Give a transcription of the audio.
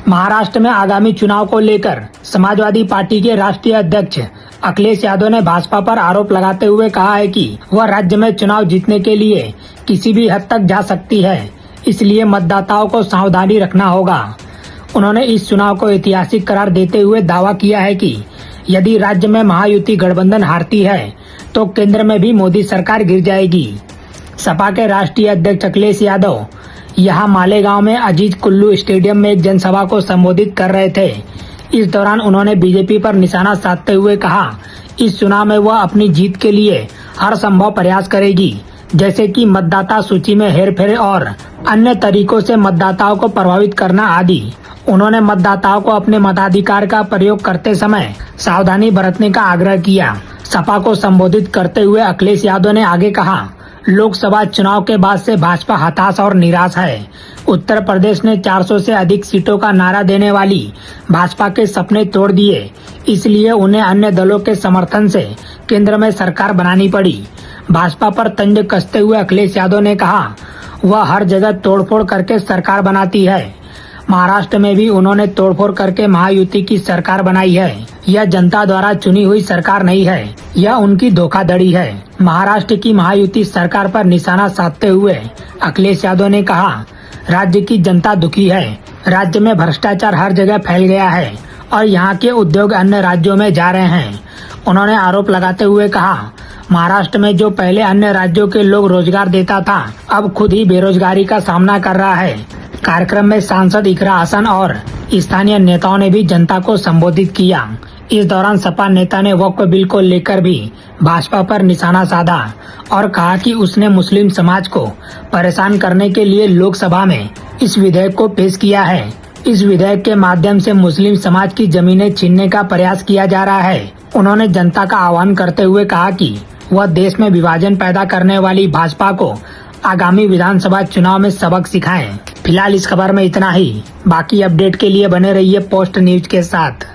महाराष्ट्र में आगामी चुनाव को लेकर समाजवादी पार्टी के राष्ट्रीय अध्यक्ष अखिलेश यादव ने भाजपा पर आरोप लगाते हुए कहा है कि वह राज्य में चुनाव जीतने के लिए किसी भी हद तक जा सकती है, इसलिए मतदाताओं को सावधानी रखना होगा। उन्होंने इस चुनाव को ऐतिहासिक करार देते हुए दावा किया है कि यदि राज्य में महायुति गठबंधन हारती है तो केंद्र में भी मोदी सरकार गिर जाएगी। सपा के राष्ट्रीय अध्यक्ष अखिलेश यादव यहाँ मालेगांव में अजीज कुल्लू स्टेडियम में एक जनसभा को संबोधित कर रहे थे। इस दौरान उन्होंने बीजेपी पर निशाना साधते हुए कहा, इस चुनाव में वह अपनी जीत के लिए हर संभव प्रयास करेगी, जैसे कि मतदाता सूची में हेरफेर और अन्य तरीकों से मतदाताओं को प्रभावित करना आदि। उन्होंने मतदाताओं को अपने मताधिकार का प्रयोग करते समय सावधानी बरतने का आग्रह किया। सपा को संबोधित करते हुए अखिलेश यादव ने आगे कहा, लोकसभा चुनाव के बाद से भाजपा हताश और निराश है। उत्तर प्रदेश ने 400 से अधिक सीटों का नारा देने वाली भाजपा के सपने तोड़ दिए, इसलिए उन्हें अन्य दलों के समर्थन से केंद्र में सरकार बनानी पड़ी। भाजपा पर तंज कसते हुए अखिलेश यादव ने कहा, वह हर जगह तोड़फोड़ करके सरकार बनाती है। महाराष्ट्र में भी उन्होंने तोड़फोड़ करके महायुति की सरकार बनाई है। यह जनता द्वारा चुनी हुई सरकार नहीं है, यह उनकी धोखाधड़ी है। महाराष्ट्र की महायुति सरकार पर निशाना साधते हुए अखिलेश यादव ने कहा, राज्य की जनता दुखी है। राज्य में भ्रष्टाचार हर जगह फैल गया है और यहाँ के उद्योग अन्य राज्यों में जा रहे हैं। उन्होंने आरोप लगाते हुए कहा, महाराष्ट्र में जो पहले अन्य राज्यों के लोग रोजगार देता था, अब खुद ही बेरोजगारी का सामना कर रहा है। कार्यक्रम में सांसद इकरा हसन और स्थानीय नेताओं ने भी जनता को संबोधित किया। इस दौरान सपा नेता ने वक्फ बिल को लेकर भी भाजपा पर निशाना साधा और कहा कि उसने मुस्लिम समाज को परेशान करने के लिए लोकसभा में इस विधेयक को पेश किया है। इस विधेयक के माध्यम से मुस्लिम समाज की जमीनें छीनने का प्रयास किया जा रहा है। उन्होंने जनता का आह्वान करते हुए कहा कि वह देश में विभाजन पैदा करने वाली भाजपा को आगामी विधानसभा चुनाव में सबक सिखाएं। फिलहाल इस खबर में इतना ही। बाकी अपडेट के लिए बने रहिए पोस्ट न्यूज के साथ।